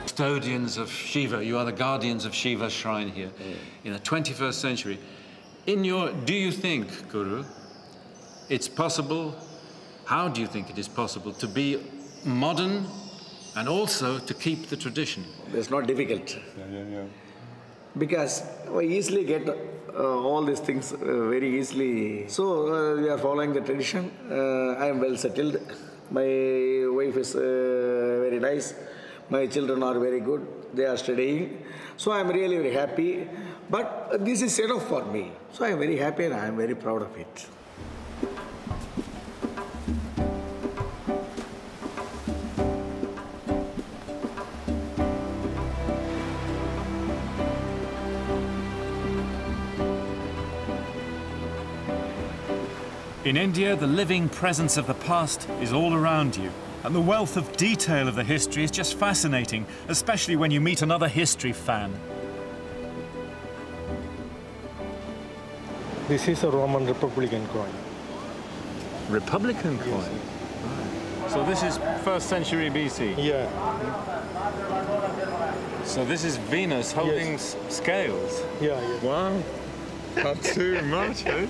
Custodians of Shiva, you are the guardians of Shiva's shrine here in the 21st century. Do you think, Guru, it's possible, how do you think it is possible to be modern and also to keep the tradition? It's not difficult. Because we easily get all these things very easily. So we are following the tradition. I am well settled. My wife is very nice. My children are very good. They are studying. So I am really very happy. But this is enough for me. So I am very happy and I am very proud of it. In India, the living presence of the past is all around you, and the wealth of detail of the history is just fascinating, especially when you meet another history fan. This is a Roman Republican coin. Republican coin? Yes. So this is 1st century BC? Yeah. So this is Venus holding scales? Yeah. Wow, not too much, eh?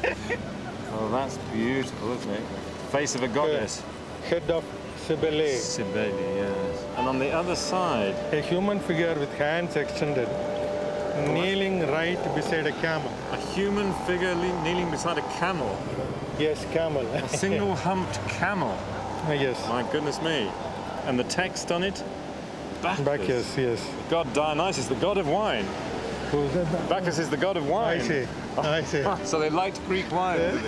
Oh, that's beautiful, isn't it? Face of a goddess. Head of Cybele. Cybele, yes. And on the other side? A human figure with hands extended, kneeling right beside a camel. A human figure kneeling beside a camel? Yes, camel. A single humped camel? Yes. My goodness me. And the text on it? Bacchus, yes. God Dionysus, the god of wine. Who's that? Bacchus is the god of wine. I see. So they liked Greek wine. Yeah.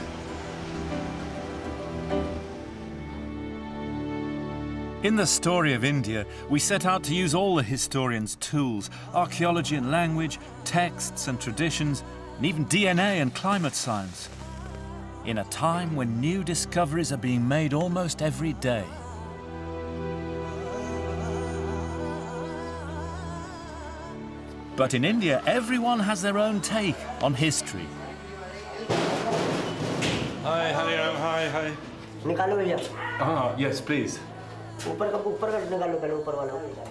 In the story of India, we set out to use all the historian's tools, archaeology and language, texts and traditions, and even DNA and climate science, in a time when new discoveries are being made almost every day. But in India, everyone has their own take on history. Hi, Hariram, hi. निकालो भैया। Yes, please. ऊपर का निकालो पहले ऊपर वाला।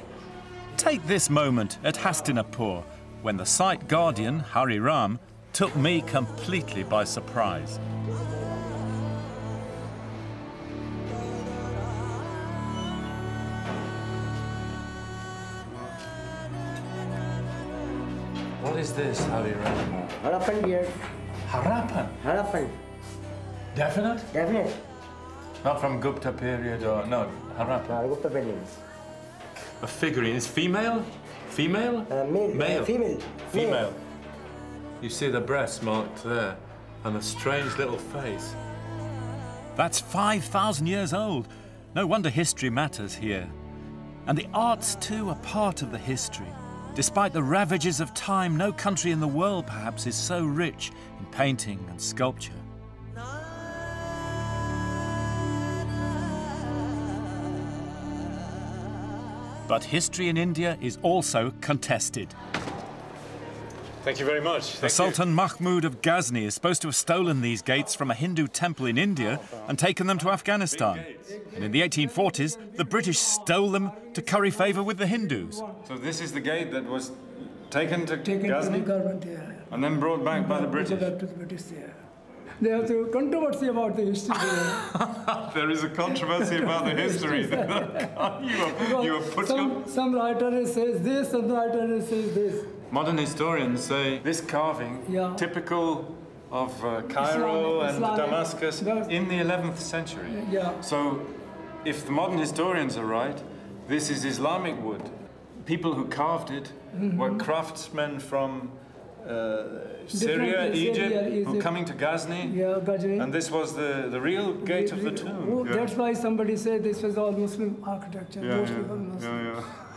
Take this moment at Hastinapur, when the site guardian, Hari Ram, took me completely by surprise. What is this, Hariram? Harappan beard. Harappan? Harappan. Definite? Definite. Not from Gupta period or... No, Harappan. Gupta period. A figurine. Is female? Female? Male. Female. Female. You see the breast marked there and a strange little face. That's 5,000 years old. No wonder history matters here. And the arts, too, are part of the history. Despite the ravages of time, no country in the world, perhaps, is so rich in painting and sculpture. But history in India is also contested. Thank you very much. The Sultan Mahmud of Ghazni is supposed to have stolen these gates from a Hindu temple in India and taken them to Afghanistan. And in the 1840s, the British stole them to curry favour with the Hindus. So this is the gate that was taken to Ghazni and then brought back by the British? They have a controversy about the history. There is a controversy about the history. you are putting up... Some writer says this, some writer says this. Modern historians say this carving, typical of Cairo and Damascus in the 11th century. Yeah. So, if the modern historians are right, this is Islamic wood. People who carved it were craftsmen from Syria, Egypt, who were coming to Ghazni. Yeah, Ghazni. And this was the real gate of the tomb. That's why somebody said this was all Muslim architecture.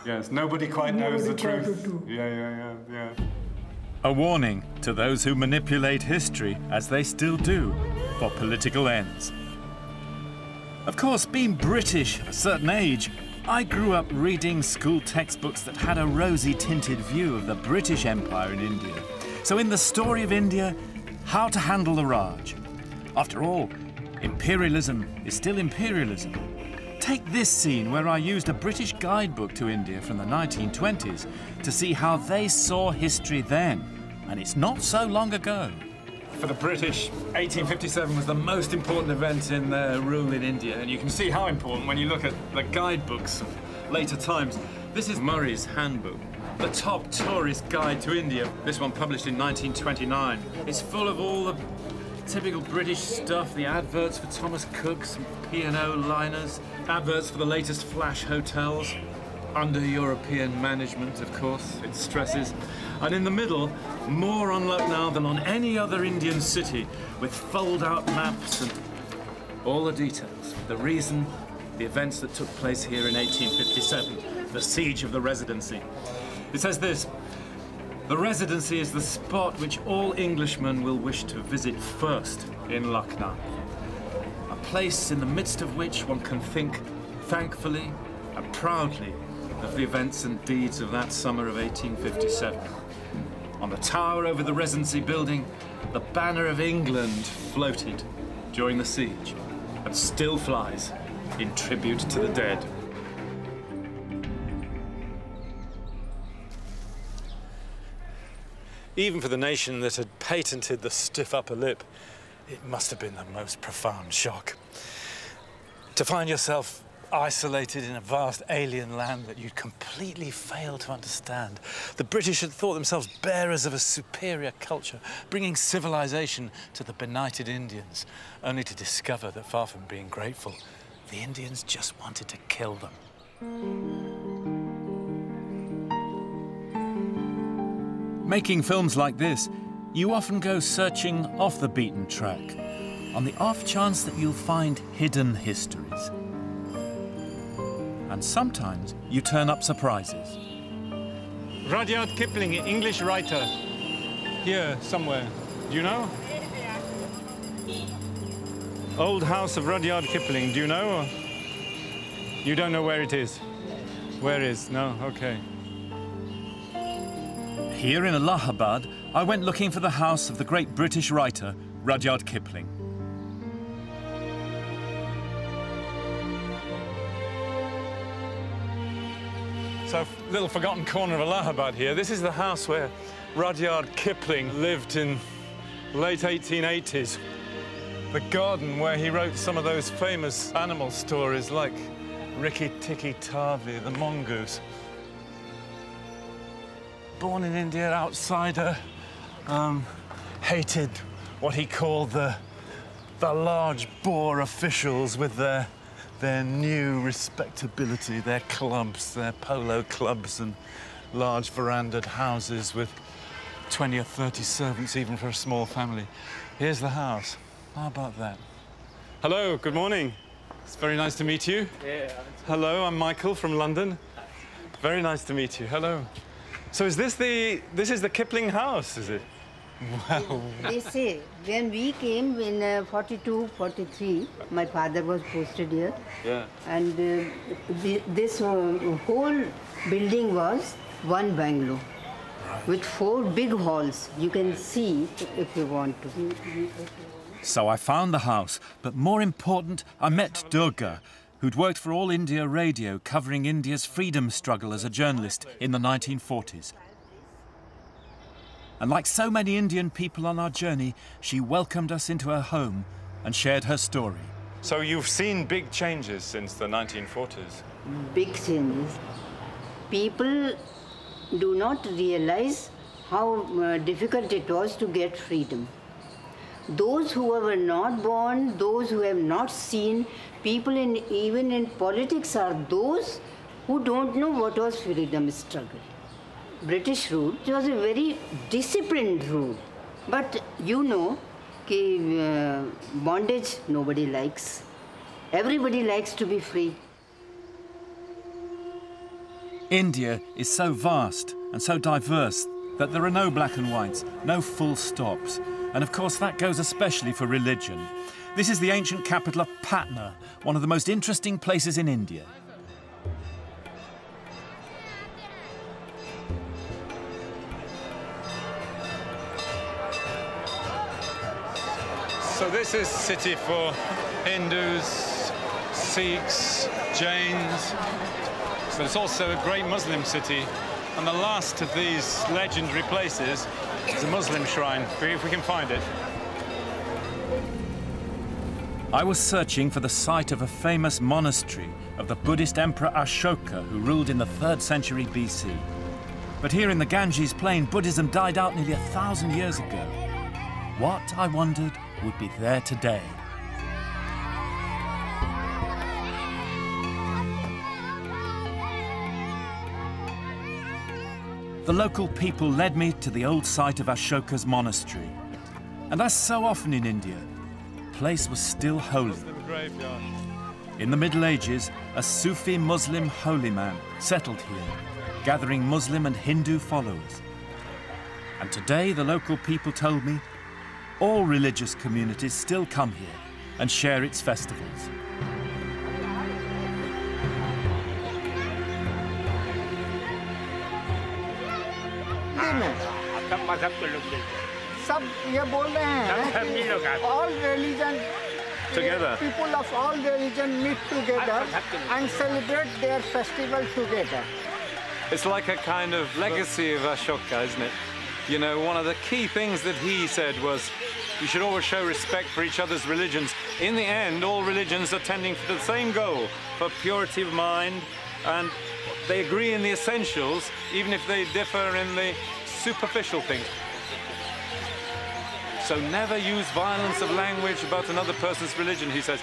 Yes, nobody quite knows the truth. Yeah. A warning to those who manipulate history, as they still do, for political ends. Of course, being British at a certain age, I grew up reading school textbooks that had a rosy-tinted view of the British Empire in India. So in the story of India, how to handle the Raj. After all, imperialism is still imperialism. Take this scene where I used a British guidebook to India from the 1920s to see how they saw history then. And it's not so long ago. For the British, 1857 was the most important event in their rule in India, and you can see how important when you look at the guidebooks of later times. This is Murray's Handbook, the top tourist guide to India. This one published in 1929. It's full of all the typical British stuff, the adverts for Thomas Cook, some P&O liners, adverts for the latest flash hotels, under European management, of course, it stresses. And in the middle, more on Lucknow than on any other Indian city, with fold-out maps and all the details. The reason, the events that took place here in 1857, the siege of the Residency. It says this: the Residency is the spot which all Englishmen will wish to visit first in Lucknow. A place in the midst of which one can think thankfully and proudly of the events and deeds of that summer of 1857. On the tower over the Residency building, the banner of England floated during the siege and still flies in tribute to the dead. Even for the nation that had patented the stiff upper lip, it must have been the most profound shock. To find yourself isolated in a vast alien land that you'd completely failed to understand. The British had thought themselves bearers of a superior culture, bringing civilization to the benighted Indians, only to discover that far from being grateful, the Indians just wanted to kill them. Making films like this, you often go searching off the beaten track, on the off chance that you'll find hidden histories. And sometimes you turn up surprises. Rudyard Kipling, English writer. Here, somewhere. Do you know? Old house of Rudyard Kipling, do you know? Or you don't know where it is? Where is? No, okay. Here in Allahabad, I went looking for the house of the great British writer, Rudyard Kipling. So, little forgotten corner of Allahabad here. This is the house where Rudyard Kipling lived in late 1880s. The garden where he wrote some of those famous animal stories like Rikki Tikki Tavi, the mongoose. Born in India, outsider, hated what he called the large bore officials with their new respectability, their clubs, their polo clubs and large verandahed houses with 20 or 30 servants, even for a small family. Here's the house. How about that? Hello, good morning. It's very nice to meet you. Yeah. Hello, I'm Michael from London. Very nice to meet you. Hello. So is this is the Kipling house, is it? Wow. They say, when we came in 42, 43, my father was posted here. Yeah. And this whole building was one bungalow, right, with 4 big halls. You can see if you want to. So I found the house, but more important, I met Durga, who'd worked for All India Radio, covering India's freedom struggle as a journalist in the 1940s. And like so many Indian people on our journey, she welcomed us into her home and shared her story. So you've seen big changes since the 1940s? Big changes. People do not realize how difficult it was to get freedom. Those who were not born, those who have not seen, people even in politics are those who don't know what was freedom struggle. British rule, it was a very disciplined rule. But you know, bondage nobody likes. Everybody likes to be free. India is so vast and so diverse that there are no black and whites, no full stops. And of course that goes especially for religion. This is the ancient capital of Patna, one of the most interesting places in India. So this is city for Hindus, Sikhs, Jains, but it's also a great Muslim city. And the last of these legendary places is a Muslim shrine, if we can find it. I was searching for the site of a famous monastery of the Buddhist Emperor Ashoka, who ruled in the 3rd century BC. But here in the Ganges Plain, Buddhism died out nearly 1,000 years ago. What, I wondered, would be there today? The local people led me to the old site of Ashoka's monastery. And as so often in India, the place was still holy. In the Middle Ages, a Sufi Muslim holy man settled here, gathering Muslim and Hindu followers. And today, the local people told me, all religious communities still come here and share its festivals. सब ये बोल रहे हैं all religion Together. people of all religion meet together and celebrate their festival together. It's like a kind of legacy of Ashoka, isn't it? You know, one of the key things that he said was, you should always show respect for each other's religions. In the end, all religions are tending for the same goal, for purity of mind, and they agree in the essentials, even if they differ in the superficial things. So never use violence of language about another person's religion, he says.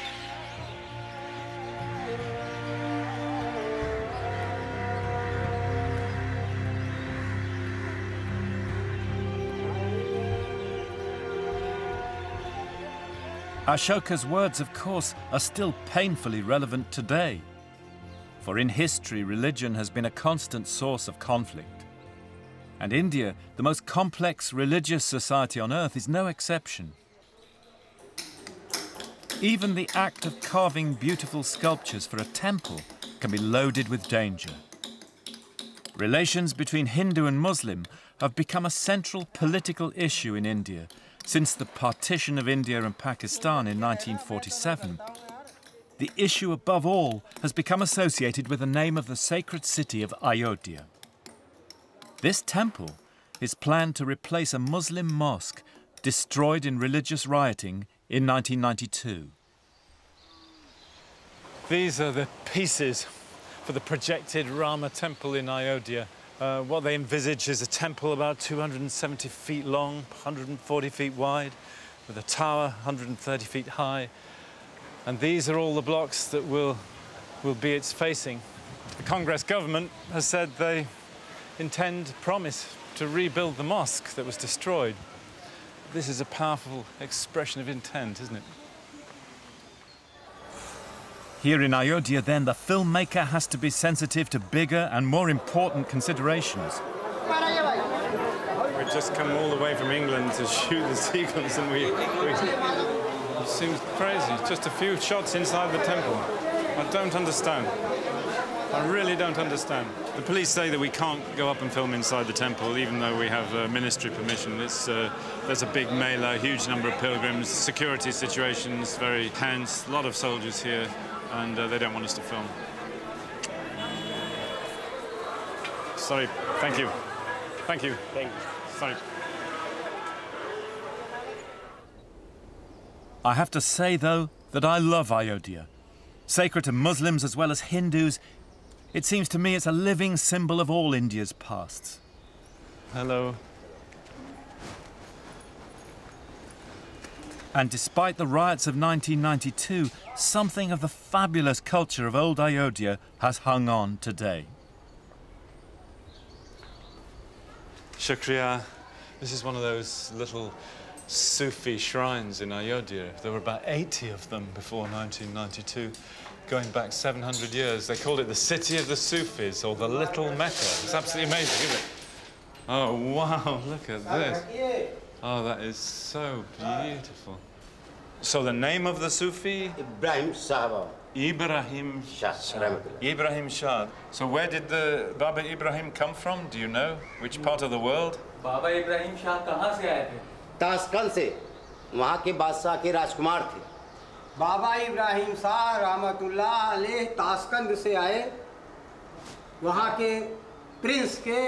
Ashoka's words, of course, are still painfully relevant today. For in history, religion has been a constant source of conflict. And India, the most complex religious society on earth, is no exception. Even the act of carving beautiful sculptures for a temple can be loaded with danger. Relations between Hindu and Muslim have become a central political issue in India since the partition of India and Pakistan in 1947. The issue above all has become associated with the name of the sacred city of Ayodhya. This temple is planned to replace a Muslim mosque destroyed in religious rioting in 1992. These are the pieces for the projected Rama temple in Ayodhya. What they envisage is a temple about 270 feet long, 140 feet wide, with a tower 130 feet high. And these are all the blocks that will be its facing. The Congress government has said they promise to rebuild the mosque that was destroyed. This is a powerful expression of intent, isn't it? Here in Ayodhya, then, the filmmaker has to be sensitive to bigger and more important considerations. We've just come all the way from England to shoot the sequence, and it seems crazy. Just a few shots inside the temple. I don't understand. I really don't understand. The police say that we can't go up and film inside the temple, even though we have ministry permission. There's a big mela, a huge number of pilgrims, security situations very tense, a lot of soldiers here, and they don't want us to film. Sorry, thank you. Thank you. Thank you. Sorry. I have to say, though, that I love Ayodhya. Sacred to Muslims as well as Hindus, it seems to me it's a living symbol of all India's pasts. Hello. And despite the riots of 1992, something of the fabulous culture of old Ayodhya has hung on today. Shukriya. This is one of those little Sufi shrines in Ayodhya. There were about 80 of them before 1992, going back 700 years. They called it the City of the Sufis, or the Little Mecca. It's absolutely amazing, isn't it? Oh, wow, look at this. Oh, that is so beautiful. So the name of the Sufi? Ibrahim Sahaba. Ibrahim Shah. Ibrahim Shah. So where did the Baba Ibrahim come from? Do you know? Which part of the world? Baba Ibrahim Shah कहाँ से आए थे? Tashkent से, वहाँ के बादशाह के राजकुमार थे। बाबा इब्राहिम शाह रहमतुल्लाह अलैह ताशकंद से आए वहाँ के प्रिंस के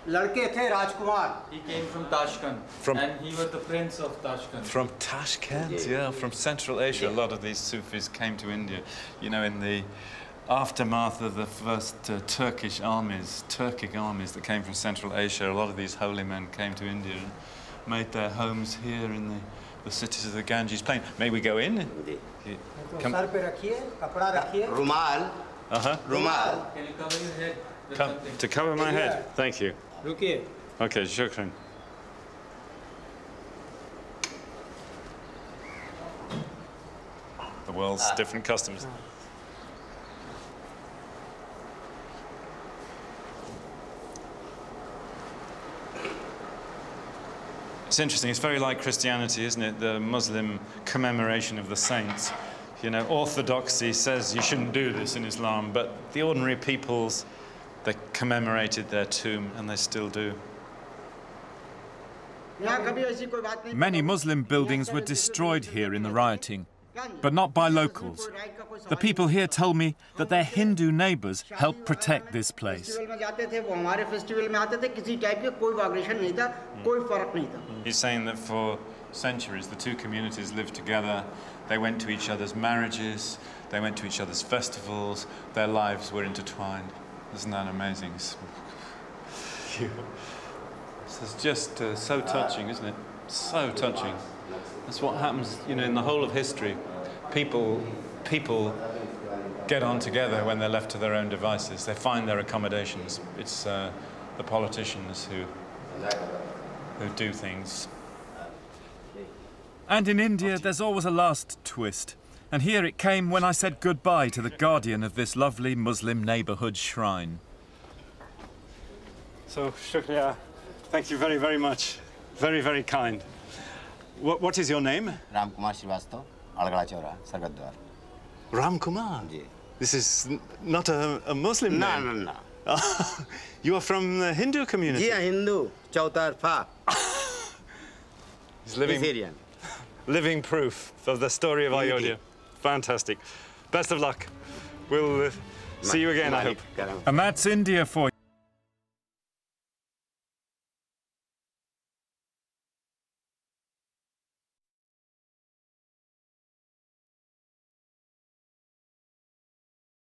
लड़के थे राजकुमार. He came from Tashkent, and he was the prince of Tashkent. From Tashkent, yeah, from Central Asia. A lot of these Sufis came to India, you know, in the aftermath of the first Turkic armies that came from Central Asia. A lot of these holy men came to India and made their homes here in the cities of the Ganges Plain. May we go in? Come. Sir पे रखिए, कपड़ा रखिए. रुमाल. रुमाल. Can you cover your head? To cover my head? Thank you. रुकिए. Okay, shukran. The world's different customs. It's interesting, it's very like Christianity, isn't it? The Muslim commemoration of the saints. You know, orthodoxy says you shouldn't do this in Islam, but the ordinary peoples, they commemorated their tomb, and they still do. Many Muslim buildings were destroyed here in the rioting, but not by locals. The people here tell me that their Hindu neighbors help protect this place. He's saying that for centuries the two communities lived together. They went to each other's marriages, they went to each other's festivals, their lives were intertwined. Isn't that amazing? It's just so touching, isn't it? So touching. That's what happens, you know, in the whole of history. People get on together when they're left to their own devices. They find their accommodations. It's the politicians who do things. And in India, there's always a last twist. And here it came when I said goodbye to the guardian of this lovely Muslim neighborhood shrine. So, shukriya. Thank you very, very much. Very, very kind. What is your name? Ram Kumar Srivastava, Algala Chaura, Sargadwar. Ram Kumar? Ji. This is not a Muslim name? No. You are from the Hindu community? Yeah, Hindu. Chautar Fa. He's living proof of the story of Ayodhya. Fantastic. Best of luck. We'll see you again, I hope. And that's India for you.